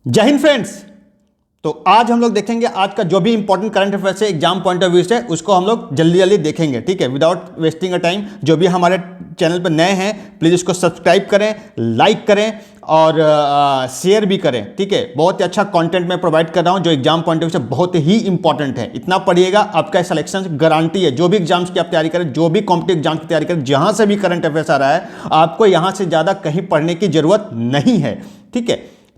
जय हिंद फ्रेंड्स। तो आज हम लोग देखेंगे आज का जो भी इंपॉर्टेंट करंट अफेयर्स है एग्जाम पॉइंट ऑफ व्यू से, उसको हम लोग जल्दी जल्दी देखेंगे। ठीक है, विदाउट वेस्टिंग अ टाइम। जो भी हमारे चैनल पर नए हैं प्लीज़ इसको सब्सक्राइब करें, लाइक करें और शेयर भी करें। ठीक है, बहुत ही अच्छा कंटेंट मैं प्रोवाइड कर रहा हूं जो एग्जाम पॉइंट ऑफ व्यू से बहुत ही इंपॉर्टेंट है। इतना पढ़िएगा, आपका सिलेक्शन गारंटी है। जो भी एग्जाम्स की आप तैयारी करें, जो भी कॉम्पिटिटिव एग्जाम्स की तैयारी करें, जहां से भी करंट अफेयर्स आ रहा है, आपको यहां से ज़्यादा कहीं पढ़ने की जरूरत नहीं है। ठीक है,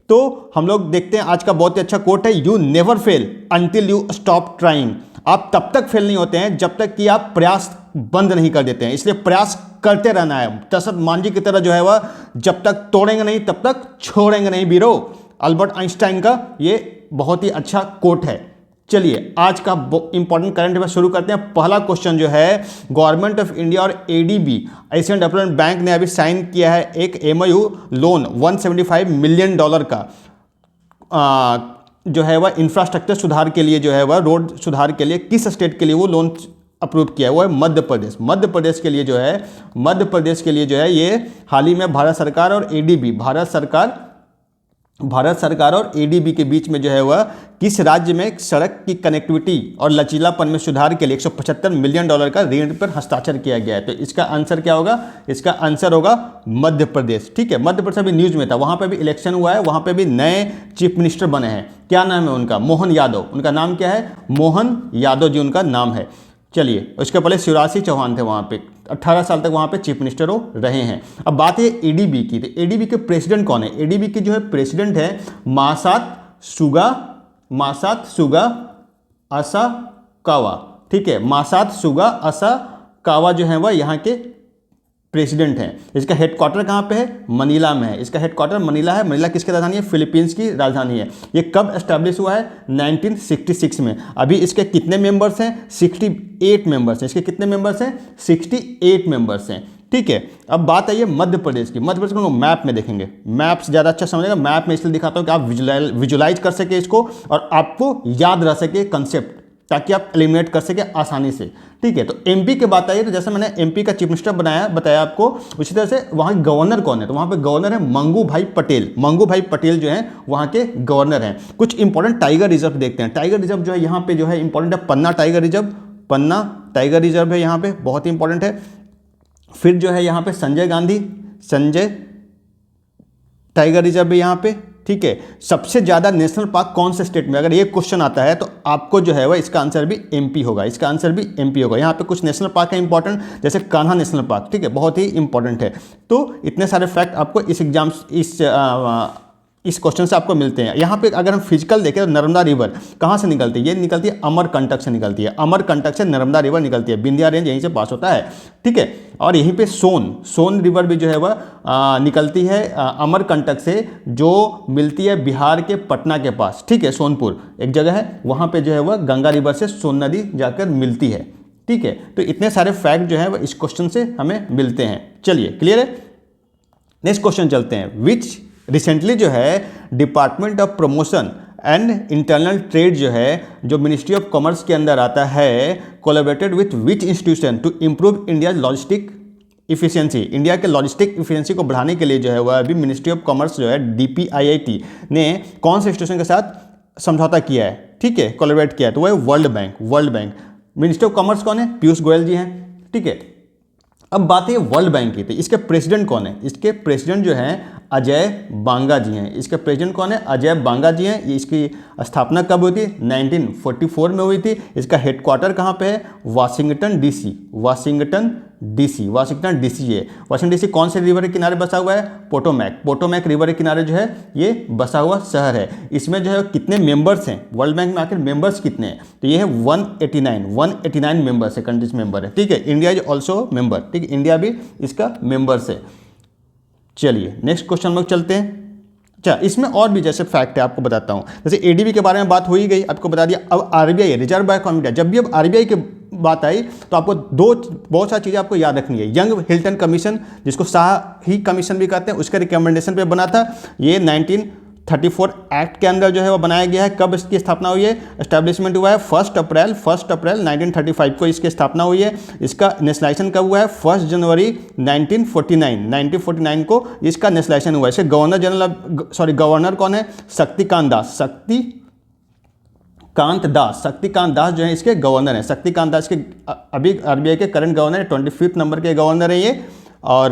तो हम लोग देखते हैं आज का बहुत ही अच्छा कोट है, you never fail until you stop trying. आप तब तक फेल नहीं होते हैं जब तक कि आप प्रयास बंद नहीं कर देते हैं, इसलिए प्रयास करते रहना है। दशरथ मांझी की तरह जो है वह जब तक तोड़ेंगे नहीं तब तक छोड़ेंगे नहीं बीरो। अल्बर्ट आइंस्टाइन का ये बहुत ही अच्छा कोट है। चलिए आज का इंपॉर्टेंट करंट अफेयर शुरू करते हैं। पहला क्वेश्चन जो है, गवर्नमेंट ऑफ इंडिया और एडीबी एशियन डेवलपमेंट बैंक ने अभी साइन किया है एक एमओयू लोन $175 मिलियन का, जो है वह इंफ्रास्ट्रक्चर सुधार के लिए, जो है वह रोड सुधार के लिए। किस स्टेट के लिए वो लोन अप्रूव किया है? वो है मध्य प्रदेश। मध्य प्रदेश के लिए जो है ये हाल ही में भारत सरकार और एडीबी, भारत सरकार और एडीबी के बीच में जो है वह किस राज्य में सड़क की कनेक्टिविटी और लचीलापन में सुधार के लिए $175 मिलियन का ऋण पर हस्ताक्षर किया गया है? तो इसका आंसर क्या होगा? इसका आंसर होगा मध्य प्रदेश। ठीक है, मध्य प्रदेश अभी न्यूज में था, वहां पे भी इलेक्शन हुआ है, वहां पे भी नए चीफ मिनिस्टर बने हैं। क्या नाम है उनका? मोहन यादव। उनका नाम क्या है? मोहन यादव जी उनका नाम है। चलिए, उसके पहले शिवराज सिंह चौहान थे, वहां पे 18 साल तक वहां पे चीफ मिनिस्टर हो रहे हैं। अब बात है एडीबी की, तो एडीबी के प्रेसिडेंट कौन है? एडीबी के जो है प्रेसिडेंट है मासात सुगा असाकावा। ठीक है, मासात सुगा असाकावा जो है वह यहाँ के प्रेसिडेंट हैं। इसका हेडक्वार्टर कहाँ पे है? मनीला में है। इसका हेडक्वार्टर मनीला है। मनीला किसकी राजधानी है? फिलीपींस की राजधानी है। ये कब एस्टैब्लिश हुआ है? 1966 में। अभी इसके कितने मेंबर्स हैं? 68 मेंबर्स हैं। इसके कितने मेंबर्स हैं? 68 मेंबर्स हैं। ठीक है, अब बात आई है मध्य प्रदेश की। मध्य प्रदेश को मैप में देखेंगे, मैप से ज़्यादा अच्छा समझेगा। मैप में इसलिए दिखाता हूँ कि आप विजुलाइज कर सके इसको और आपको याद रह सके कंसेप्ट, ताकि आप एलिमिनेट कर सके आसानी से। ठीक है, तो एमपी की बात आई तो जैसे मैंने एमपी का चीफ मिनिस्टर बताया आपको, उसी तरह से वहाँ गवर्नर कौन है? तो वहाँ पे गवर्नर है मंगू भाई पटेल। मंगू भाई पटेल जो है वहाँ के गवर्नर हैं। कुछ इंपॉर्टेंट टाइगर रिजर्व देखते हैं। टाइगर रिजर्व जो है यहाँ पे जो है इंपॉर्टेंट है, पन्ना टाइगर रिजर्व है यहाँ पे, बहुत ही इंपॉर्टेंट है। फिर जो है यहाँ पे संजय टाइगर रिजर्व है यहाँ पे। ठीक है, सबसे ज्यादा नेशनल पार्क कौन से स्टेट में? अगर ये क्वेश्चन आता है तो आपको जो है वह इसका आंसर भी एमपी होगा। यहाँ पे कुछ नेशनल पार्क है इंपॉर्टेंट, जैसे कान्हा नेशनल पार्क। ठीक है, बहुत ही इंपॉर्टेंट है। तो इतने सारे फैक्ट आपको इस क्वेश्चन से आपको मिलते हैं। यहाँ पे अगर हम फिजिकल देखें तो नर्मदा रिवर कहाँ से निकलती है? ये निकलती है अमरकंटक से निकलती है। अमरकंटक से नर्मदा रिवर निकलती है। विंध्या रेंज यहीं से पास होता है। ठीक है, और यहीं पे सोन रिवर भी जो है वह निकलती है अमरकंटक से, जो मिलती है बिहार के पटना के पास। ठीक है, सोनपुर एक जगह है, वहाँ पे जो है वह गंगा रिवर से सोन नदी जाकर मिलती है। ठीक है, तो इतने सारे फैक्ट जो है वह इस क्वेश्चन से हमें मिलते हैं। चलिए, क्लियर है? नेक्स्ट क्वेश्चन चलते हैं। विच रिसेंटली जो है department of promotion and internal trade जो है, जो मिनिस्ट्री ऑफ कॉमर्स के अंदर आता है, collaborated with which institution to improve India logistic efficiency. India के लॉजिस्टिक इफिशियंसी को बढ़ाने के लिए जो है वह अभी मिनिस्ट्री ऑफ कॉमर्स जो है DPIIT ने कौन से इंस्टीट्यूशन के साथ समझौता किया है? ठीक है, कोलैबोरेट किया है, तो वह है world bank. Minister of commerce कौन है? पीयूष गोयल जी हैं। ठीक है, अब बात है वर्ल्ड बैंक की, तो इसके प्रेसिडेंट कौन है? इसके प्रेसिडेंट जो हैं अजय बांगा जी हैं। इसके प्रेसिडेंट कौन है? अजय बांगा जी हैं। ये इसकी स्थापना कब हुई थी? 1944 में हुई थी। इसका हेडक्वार्टर कहाँ पे है? वाशिंगटन डीसी है। वाशिंगटन डीसी कौन से रिवर के किनारे बसा हुआ है? पोटोमैक रिवर के किनारे जो है ये बसा हुआ शहर है। इसमें जो है कितने मेंबर्स हैं? वर्ल्ड बैंक में आखिर मेंबर्स कितने हैं? तो ये है 189 मेंबर्स है, कंट्रीज मेंबर है। ठीक है, इंडिया इज ऑल्सो मेंबर। ठीक है, इंडिया भी इसका मेंबर्स है। चलिए नेक्स्ट क्वेश्चन हम लोग चलते हैं। अच्छा, इसमें और भी जैसे फैक्ट है आपको बताता हूं। जैसे एडीबी के बारे में बात हो ही गई, आपको बता दिया। अब RBI, reserve bank of India, जब भी अब आरबीआई की बात आई तो आपको बहुत सारी चीज़ें आपको याद रखनी है। यंग हिल्टन कमीशन, जिसको शाही कमीशन भी कहते हैं, उसके रिकमेंडेशन पे बना था। ये 1934 एक्ट के अंदर जो है वो बनाया गया है। कब इसकी स्थापना हुई है, एस्टैब्लिशमेंट हुआ है 1 अप्रैल 1935 को इसकी स्थापना हुई है। इसका नेशनलाइजेशन कब हुआ है, 1 जनवरी 1949 को इसका नेशनलाइजेशन हुआ है। इसके गवर्नर कौन है, शक्तिकांत दास जो है इसके गवर्नर हैं। शक्तिकांत दास के अभी आरबीआई के करंट गवर्नर है, 25 नंबर के गवर्नर है ये। और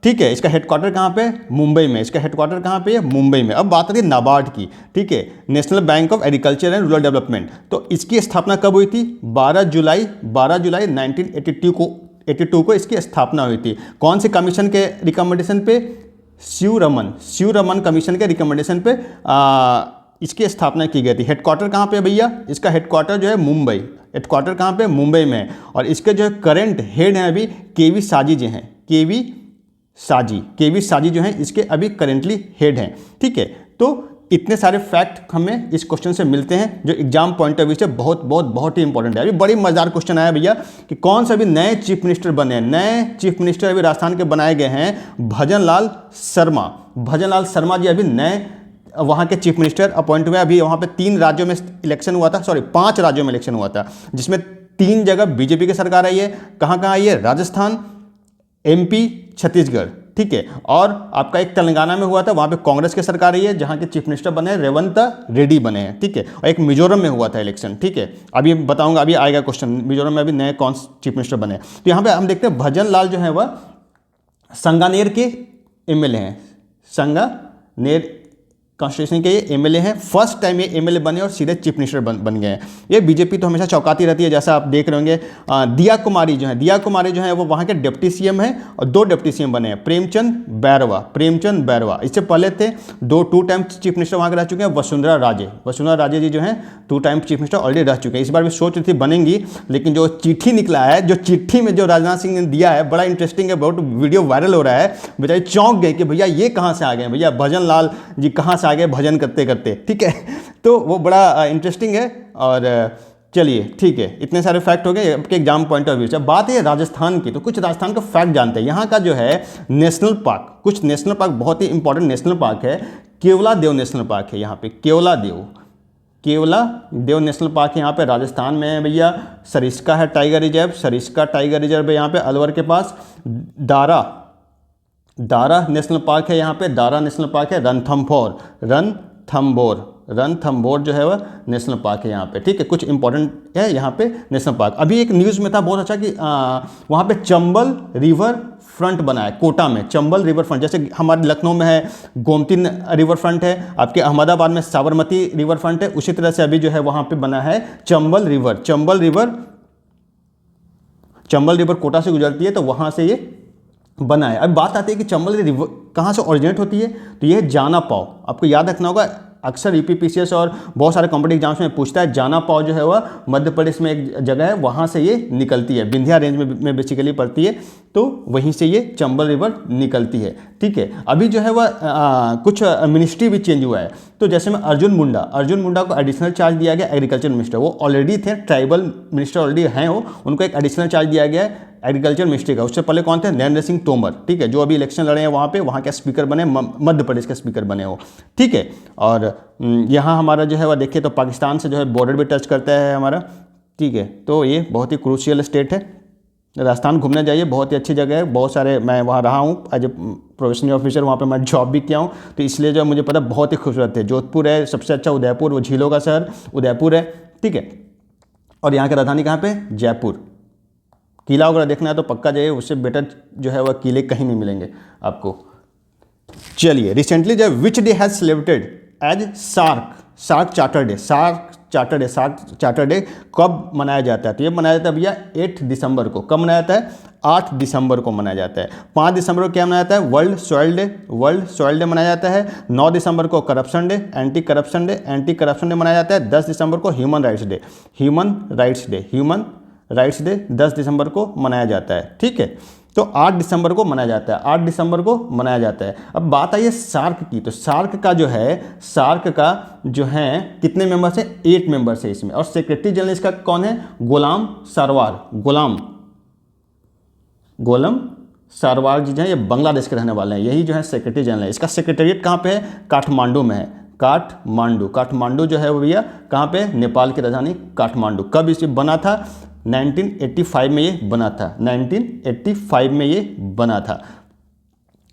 ठीक है, इसका हेडक्वार्टर कहाँ पे, मुंबई में। इसका हेडक्वार्टर कहाँ पे है, मुंबई में। अब बात आती है नाबार्ड की, ठीक है, national bank of agriculture and rural development. तो इसकी स्थापना कब हुई थी, 12 जुलाई 1982 को इसकी स्थापना हुई थी। कौन से कमीशन के रिकमेंडेशन पे, शिवरमन कमीशन के रिकमेंडेशन पे इसकी स्थापना की गई थी। हेडक्वार्टर कहाँ पे है भैया, इसका हेडक्वार्टर जो है मुंबई, हेडक्वार्टर कहाँ पे, मुंबई में। और इसके जो है करंट हेड हैं अभी केवी साजी जो हैं, केवी साजी जो हैं इसके अभी करेंटली हेड हैं, ठीक है। तो इतने सारे फैक्ट हमें इस क्वेश्चन से मिलते हैं जो एग्जाम पॉइंट ऑफ व्यू से बहुत ही इंपॉर्टेंट है। अभी बड़ी मजेदार क्वेश्चन आया भैया कि कौन से अभी नए चीफ मिनिस्टर बने हैं। नए चीफ मिनिस्टर अभी राजस्थान के बनाए गए हैं भजनलाल शर्मा जी अभी नए वहाँ के चीफ मिनिस्टर अपॉइंट हुए। अभी वहाँ पे 5 राज्यों में इलेक्शन हुआ था, जिसमें 3 जगह बीजेपी की सरकार आई है। कहाँ आई है, राजस्थान, MP, छत्तीसगढ़, ठीक है। और आपका एक तेलंगाना में हुआ था, वहाँ पे कांग्रेस की सरकार रही है, जहाँ के चीफ मिनिस्टर बने हैं रेवंत रेड्डी बने हैं, ठीक है। और एक मिजोरम में हुआ था इलेक्शन, ठीक है। अभी बताऊंगा, अभी आएगा क्वेश्चन, मिजोरम में अभी नए कौन चीफ मिनिस्टर बने हैं। तो यहाँ पे हम देखते हैं भजन लाल जो है वह संगानेर के MLA हैं, संगानेर कॉन्स्टिट्यूशन के ये MLA हैं। फर्स्ट टाइम ये MLA बने और सीधे चीफ मिनिस्टर बन गए हैं। ये बीजेपी तो हमेशा चौंकाती रहती है, जैसा आप देख रहे होंगे। दिया कुमारी जो है वो वहाँ के डिप्टी CM हैं और 2 डिप्टी CM बने हैं, प्रेमचंद बैरवा। इससे पहले थे 2 टाइम चीफ मिनिस्टर वहाँ के रह चुके हैं, वसुंधरा राजे जी जो हैं 2 टाइम चीफ मिनिस्टर ऑलरेडी रह चुके हैं। इस बार भी सोच रही थी बनेंगी, लेकिन जो चिट्ठी निकला है, जो चिट्ठी में जो राजनाथ सिंह ने दिया है, बड़ा इंटरेस्टिंग है, बहुत वीडियो वायरल हो रहा है। बेचारे चौंक गए कि भैया ये कहाँ से आ गए, भैया भजन लाल जी कहाँ आगे भजन करते करते, ठीक है। तो वो बड़ा इंटरेस्टिंग है। और चलिए ठीक है, इतने सारे फैक्ट हो गए आपके एग्जाम पॉइंट ऑफ व्यू से। बात है राजस्थान की, तो कुछ राजस्थान का फैक्ट जानते हैं। यहाँ का जो है नेशनल पार्क, कुछ नेशनल पार्क बहुत ही इंपॉर्टेंट नेशनल पार्क है। केवलादेव नेशनल पार्क है यहाँ पे, केवलादेव नेशनल पार्क है यहाँ पे राजस्थान में है भैया। सरिस्का है टाइगर रिजर्व है यहाँ पे अलवर के पास। दारा नेशनल पार्क है यहाँ पे, दारा नेशनल पार्क है। रणथंभौर जो है वह नेशनल पार्क है यहाँ पे, ठीक है। कुछ इंपॉर्टेंट है यहाँ पे नेशनल पार्क। अभी एक न्यूज़ में था बहुत अच्छा कि वहाँ पे चंबल रिवर फ्रंट बना है, कोटा में चंबल रिवर फ्रंट। जैसे हमारे लखनऊ में है गोमती रिवर फ्रंट है, आपके अहमदाबाद में साबरमती रिवर फ्रंट है, उसी तरह से अभी जो है वहाँ पे बना है चंबल रिवर कोटा से गुजरती है, तो वहाँ से ये बना है। अब बात आती है कि चंबल रिवर कहाँ से ओरिजिनेट होती है, तो ये है जाना पाव। आपको याद रखना होगा, अक्सर UPPCS और बहुत सारे कॉम्पिटिटिव एग्जाम्स में पूछता है। जाना पाव जो है वह मध्य प्रदेश में एक जगह है, वहाँ से ये निकलती है, विंध्या रेंज में बेसिकली पड़ती है, तो वहीं से ये चंबल रिवर निकलती है, ठीक है। अभी जो है वह कुछ मिनिस्ट्री भी चेंज हुआ है। तो जैसे में अर्जुन मुंडा को एडिशनल चार्ज दिया गया एग्रीकल्चर मिनिस्टर। वो ऑलरेडी थे, ट्राइबल मिनिस्टर ऑलरेडी हैं वो, उनको एक एडिशनल चार्ज दिया गया है एग्रीकल्चर मिनिस्ट्री का। उससे पहले कौन थे, नरेंद्र सिंह तोमर, ठीक है, जो अभी इलेक्शन लड़े हैं वहाँ पे, वहाँ के स्पीकर बने, मध्य प्रदेश के स्पीकर बने हो, ठीक है। और यहाँ हमारा जो है वह देखिए तो पाकिस्तान से जो है बॉर्डर भी टच करता है हमारा, ठीक है। तो ये बहुत ही क्रूशियल स्टेट है। राजस्थान घूमने जाइए, बहुत ही अच्छी जगह है। बहुत सारे, मैं वहाँ रहा हूँ एज ए प्रोफेशनल ऑफिसर, वहाँ पे मैं जॉब भी किया हूँ, तो इसलिए जो मुझे पता बहुत ही खूबसूरत है। जोधपुर है सबसे अच्छा, उदयपुर, वो झीलों का शहर उदयपुर है, ठीक है। और यहाँ की राजधानी कहाँ पे, जयपुर। किला वगैरह देखना है तो पक्का जाइए, उससे बेटर जो है वह किले कहीं नहीं मिलेंगे आपको। चलिए, रिसेंटली जो which day has celebrated as SAARC charter day कब मनाया जाता है, तो ये मनाया जाता है भैया 8 दिसंबर को। कब मनाया जाता है, 8 दिसंबर को मनाया जाता है। 5 दिसंबर को क्या मनाया जाता है, वर्ल्ड सॉइल डे मनाया जाता है। 9 दिसंबर को corruption day, anti corruption day मनाया जाता है। 10 दिसंबर को ह्यूमन राइट्स डे 10 दिसंबर को मनाया जाता है, ठीक है। तो 8 दिसंबर को मनाया जाता है। अब बात आई है सार्क की, तो सार्क का जो है कितने मेंबर्स हैं, 8 मेंबर्स है इसमें। और सेक्रेटरी जनरल इसका कौन है, गुलाम सारवार जी जो है ये बांग्लादेश के रहने वाले हैं, यही जो है सेक्रेटरी जनरल है। इसका सेक्रेटेरिएट कहाँ पे है, काठमांडू में है। काठमांडू। काठमांडू जो है वो भैया कहाँ पे, नेपाल की राजधानी काठमांडू। कब इसे बना था, 1985 में ये बना था, 1985 में ये बना था।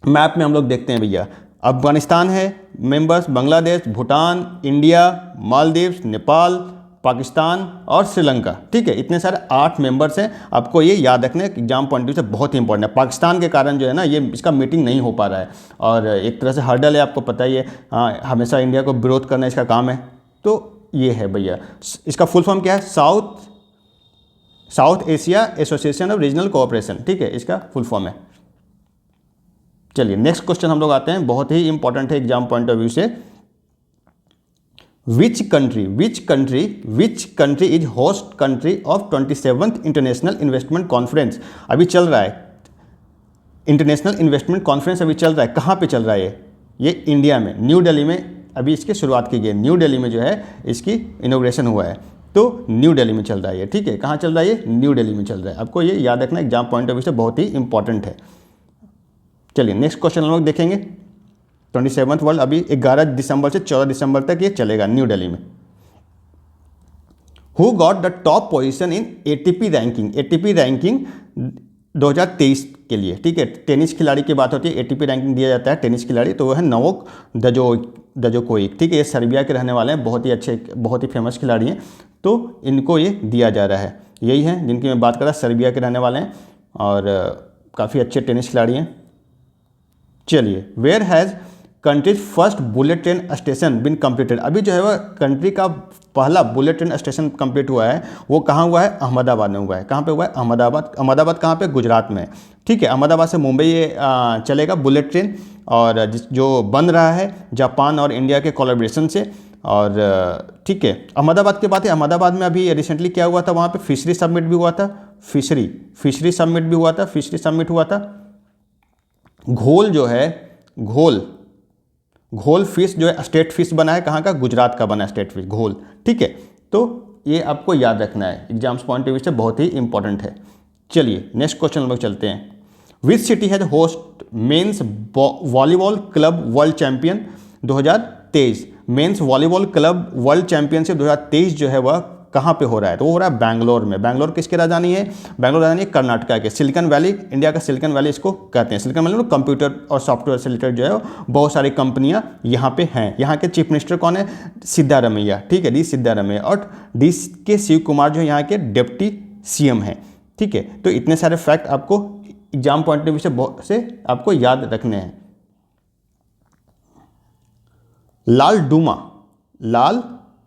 मैप में हम लोग देखते हैं भैया, अफगानिस्तान है मेंबर्स, बांग्लादेश, भूटान, इंडिया, मालदीव्स, नेपाल, पाकिस्तान और श्रीलंका। ठीक है, इतने सारे 8 मेंबर्स हैं। आपको ये याद रखना है, एग्जाम पॉइंट ऑफ व्यू से बहुत ही इंपॉर्टेंट है। पाकिस्तान के कारण जो है ना, ये इसका मीटिंग नहीं हो पा रहा है और एक तरह से हर्डल है, आपको पता ही है। हमेशा इंडिया को विरोध करना इसका काम है। तो ये है भैया, इसका फुल फॉर्म क्या है, south Asia association of regional cooperation. ठीक है, इसका फुल फॉर्म है। चलिए नेक्स्ट क्वेश्चन हम लोग आते हैं, बहुत ही इंपॉर्टेंट है एग्जाम पॉइंट ऑफ व्यू से। Which country is host country of 27th international investment conference. अभी चल रहा है इंटरनेशनल इन्वेस्टमेंट कॉन्फ्रेंस, अभी चल रहा है। कहाँ पे चल रहा है ये इंडिया में, न्यू दिल्ली में अभी इसकी शुरुआत की गई। न्यू दिल्ली में जो है इसकी इनॉग्रेशन हुआ है, तो न्यू दिल्ली में चल रहा है ये। ठीक है, कहाँ चल रहा है ये, न्यू दिल्ली में चल रहा है। आपको ये याद रखना, एग्जाम पॉइंट ऑफ व्यू से बहुत ही इंपॉर्टेंट है। चलिए नेक्स्ट क्वेश्चन हम लोग देखेंगे। 27th वर्ल्ड अभी 11 दिसंबर से 14 दिसंबर तक ये चलेगा न्यू दिल्ली में। Who got the top position in ATP ranking. ATP ranking 2023 के लिए, ठीक है, टेनिस खिलाड़ी की बात होती है, एटीपी रैंकिंग दिया जाता है टेनिस खिलाड़ी, तो वो है नोवाक जोकोविच। ठीक है, ये सर्बिया के रहने वाले हैं, बहुत ही अच्छे, बहुत ही फेमस खिलाड़ी हैं, तो इनको ये दिया जा रहा है। यही है जिनकी मैं बात कर रहा, सर्बिया के रहने वाले हैं और काफ़ी अच्छे टेनिस खिलाड़ी हैं। चलिए, where has countries first bullet train station been completed. अभी जो है वह कंट्री का पहला बुलेट ट्रेन स्टेशन कंप्लीट हुआ है, वो कहाँ हुआ है, अहमदाबाद में हुआ है। कहाँ पे हुआ है, अहमदाबाद। अहमदाबाद कहाँ पे, गुजरात में। ठीक है, अहमदाबाद से मुंबई ये चलेगा बुलेट ट्रेन, और जो बन रहा है जापान और इंडिया के कोलैबोरेशन से। और ठीक है, अहमदाबाद की बात है, अहमदाबाद में अभी रिसेंटली क्या हुआ था, वहाँ पे फिशरी समिट भी हुआ था। फिशरी समिट भी हुआ था, फिशरी समिट हुआ था। घोल जो है, घोल फिश जो है स्टेट फिश बना है, कहाँ का, गुजरात का बना है स्टेट फिश, घोल। ठीक है, तो ये आपको याद रखना है, एग्जाम्स पॉइंट ऑफ व्यू से बहुत ही इंपॉर्टेंट है। चलिए नेक्स्ट क्वेश्चन हम लोग चलते हैं। Which city has host men's volleyball club world champion 2023। Men's volleyball club world championship 2023 जो है वह कहाँ पे हो रहा है, तो वो हो रहा है बैंगलोर में। बैंगलोर किसकी राजधानी है, बैंगलोर राजधानी है कर्नाटका के। सिलिकॉन वैली, इंडिया का सिलिकॉन वैली इसको कहते हैं। सिलिकॉन वैली में कंप्यूटर और सॉफ्टवेयर से रिलेटेड जो है बहुत सारी कंपनियां यहाँ पे हैं। यहाँ के चीफ मिनिस्टर कौन है, सिद्धारमैया। ठीक है, डी सिद्धारमैया, और डी के शिव कुमार जो यहाँ के डिप्टी सीएम हैं। ठीक है, तो इतने सारे फैक्ट आपको एग्जाम पॉइंट ऑफ व्यू से आपको याद रखने हैं। लाल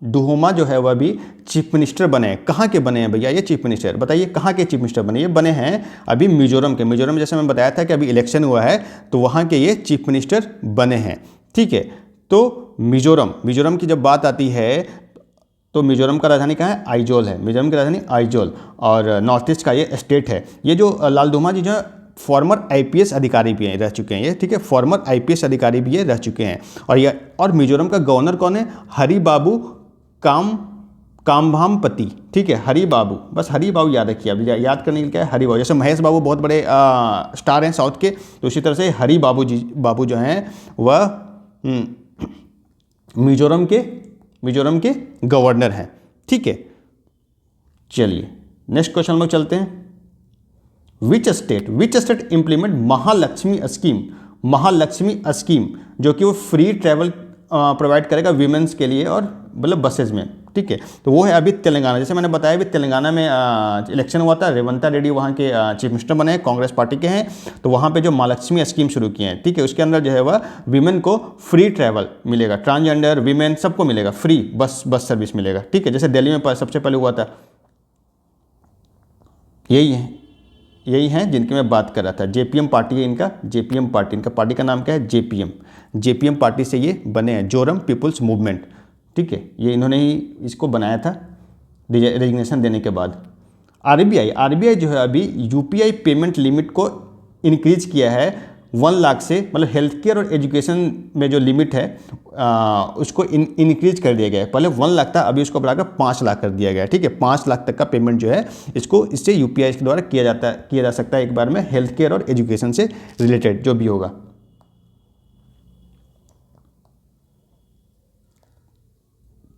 डुहोमा जो है वह भी चीफ मिनिस्टर बने हैं। कहाँ के बने हैं भैया ये चीफ मिनिस्टर, बताइए कहाँ के चीफ मिनिस्टर बने, ये बने हैं अभी मिजोरम के। मिजोरम जैसे मैं बताया था कि अभी इलेक्शन हुआ है, तो वहाँ के ये चीफ मिनिस्टर बने हैं। ठीक है, तो मिजोरम की जब बात आती है, तो मिजोरम का राजधानी कहाँ है, आइजोल है। मिजोरम की राजधानी आइजोल, और नॉर्थ ईस्ट का ये स्टेट है। ये जो लाल डुहोमा जी जो फॉर्मर आईपीएस अधिकारी भी हैं, रह चुके हैं ये। ठीक है, फॉर्मर आईपीएस अधिकारी भी ये रह चुके हैं। और मिजोरम का गवर्नर कौन है, हरिबाबू कामभामपति। ठीक है, हरि बाबू, बस हरि बाबू याद रखिए। अभी याद करने के लिए क्या है, हरि बाबू। जैसे महेश बाबू बहुत बड़े स्टार हैं साउथ के, तो उसी तरह से हरि बाबू जो हैं वह मिजोरम के गवर्नर हैं। ठीक है, चलिए नेक्स्ट क्वेश्चन हम लोग चलते हैं। Which state implement Mahalakshmi scheme, जो कि वो फ्री ट्रैवल प्रोवाइड करेगा वीमेंस के लिए, और मतलब बसेज में। ठीक है, तो वो है अभी तेलंगाना। जैसे मैंने बताया अभी तेलंगाना में इलेक्शन हुआ था, रेवंता रेड्डी वहाँ के चीफ मिनिस्टर बने हैं, कांग्रेस पार्टी के हैं। तो वहाँ पे जो महालक्ष्मी स्कीम शुरू की है, ठीक है, उसके अंदर जो है वह वीमेन को फ्री ट्रैवल मिलेगा, ट्रांसजेंडर वीमेन सबको मिलेगा, फ्री बस सर्विस मिलेगा। ठीक है, जैसे दिल्ली में सबसे पहले हुआ था। यही है जिनकी मैं बात कर रहा था। जेपीएम पार्टी है इनका, जेपीएम पार्टी, इनका पार्टी का नाम क्या है, जेपीएम पार्टी से ये बने हैं, जोरम पीपुल्स मूवमेंट। ठीक है, ये इन्होंने ही इसको बनाया था रेजिग्नेशन देने के बाद। आरबीआई जो है अभी यूपीआई पेमेंट लिमिट को इंक्रीज किया है 1 लाख से, मतलब हेल्थ केयर और एजुकेशन में जो लिमिट है उसको इंक्रीज कर दिया गया है। पहले 1 लाख था, अभी उसको बढ़ाकर 5 लाख कर दिया गया है। ठीक है, 5 लाख तक का पेमेंट जो है इससे यूपीआई के द्वारा किया जा सकता है एक बार में, हेल्थ केयर और एजुकेशन से रिलेटेड जो भी होगा।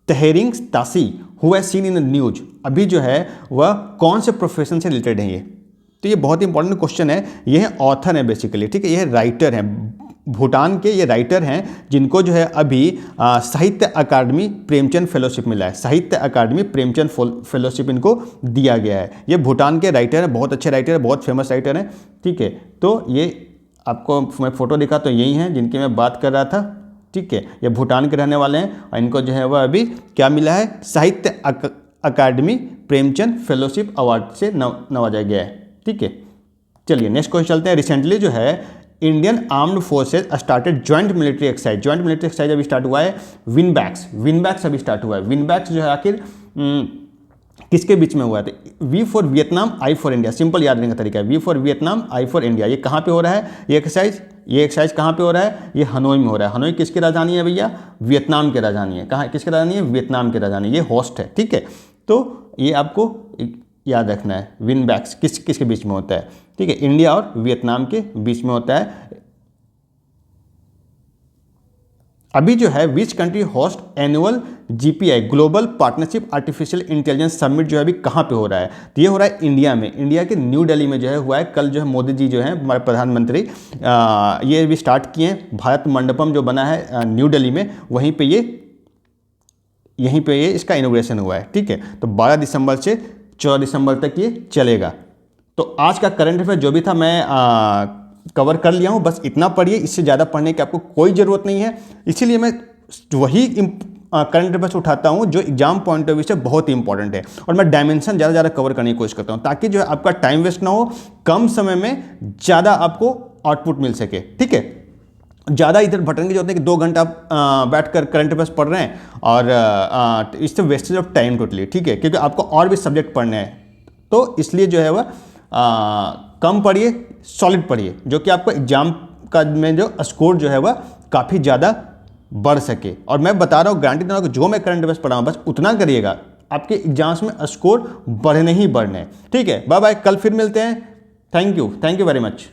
Tshering Tashi who has seen in news, अभी जो है वह कौन से प्रोफेशन से रिलेटेड है ये? तो ये बहुत इंपॉर्टेंट क्वेश्चन है। ये है ऑथर है बेसिकली, ठीक है, ये राइटर हैं, भूटान के ये राइटर हैं जिनको जो है अभी साहित्य अकादमी प्रेमचंद फेलोशिप मिला है। साहित्य अकादमी प्रेमचंद फेलोशिप इनको दिया गया है। ये भूटान के राइटर हैं, बहुत अच्छे राइटर हैं, बहुत फेमस राइटर हैं, ठीक है। तो ये आपको मैं फ़ोटो दिखा तो यही हैं जिनकी मैं बात कर रहा था, ठीक है। ये भूटान के रहने वाले हैं और इनको जो है वह अभी क्या मिला है, साहित्य अकादमी प्रेमचंद फेलोशिप अवार्ड से नवाजा गया है, ठीक है। चलिए नेक्स्ट क्वेश्चन चलते हैं। रिसेंटली जो है Indian armed forces started joint military exercise, joint military exercise अभी स्टार्ट हुआ है। विनबैक्स अभी स्टार्ट हुआ है। विनबैक्स जो है आखिर किसके बीच में हुआ है? V for Vietnam, I for India, simple याद रखने का तरीका है। V for Vietnam, I for India. ये कहाँ पे हो रहा है ये एक्सरसाइज कहाँ पे हो रहा है? ये हनोई में हो रहा है। हनोई किसकी राजधानी है भैया? वियतनाम की राजधानी है। कहाँ किसकी राजधानी है? वियतनाम की राजधानी। ये होस्ट है, ठीक है। तो ये आपको याद रखना है। विनबैक्स किसके बीच में होता है, ठीक है, इंडिया और वियतनाम के बीच में होता है। अभी जो है which country host annual GPI global partnership artificial intelligence summit जो है अभी कहाँ पे हो रहा है? तो ये हो रहा है इंडिया में, इंडिया के न्यू दिल्ली में जो है हुआ है। कल जो है मोदी जी जो है हमारे प्रधानमंत्री ये भी स्टार्ट किए हैं। भारत मंडपम जो बना है न्यू दिल्ली में, यहीं पे ये इसका इनॉग्रेशन हुआ है, ठीक है। तो 12 दिसंबर से 14 दिसंबर तक ये चलेगा। तो आज का करंट अफेयर जो भी था मैं कवर कर लिया हूँ, बस इतना पढ़िए, इससे ज़्यादा पढ़ने की आपको कोई ज़रूरत नहीं है। इसीलिए मैं वही करंट अफेयर्स उठाता हूँ जो एग्जाम पॉइंट ऑफ व्यू से बहुत ही इंपॉर्टेंट है, और मैं डायमेंशन ज़्यादा कवर करने की कोशिश करता हूँ ताकि जो है आपका टाइम वेस्ट ना हो, कम समय में ज़्यादा आपको आउटपुट मिल सके, ठीक है। ज़्यादा इधर भटकने की जरूरत नहीं कि 2 घंटा आप बैठ कर करंट अफेयर्स पढ़ रहे हैं और इससे वेस्टेज ऑफ टाइम टोटली, ठीक है, क्योंकि आपको और भी सब्जेक्ट पढ़ने हैं। तो इसलिए जो है वह कम पढ़िए, सॉलिड पढ़िए, जो कि आपको एग्जाम का में जो स्कोर जो है वह काफ़ी ज़्यादा बढ़ सके। और मैं बता रहा हूँ, गारंटी दे रहा हूँ कि जो मैं करंट अफेयर्स पढ़ा हूँ बस उतना करिएगा, आपके एग्जाम्स में स्कोर बढ़ने ही बढ़ने, ठीक है। बाय बाय, कल फिर मिलते हैं। Thank you very much.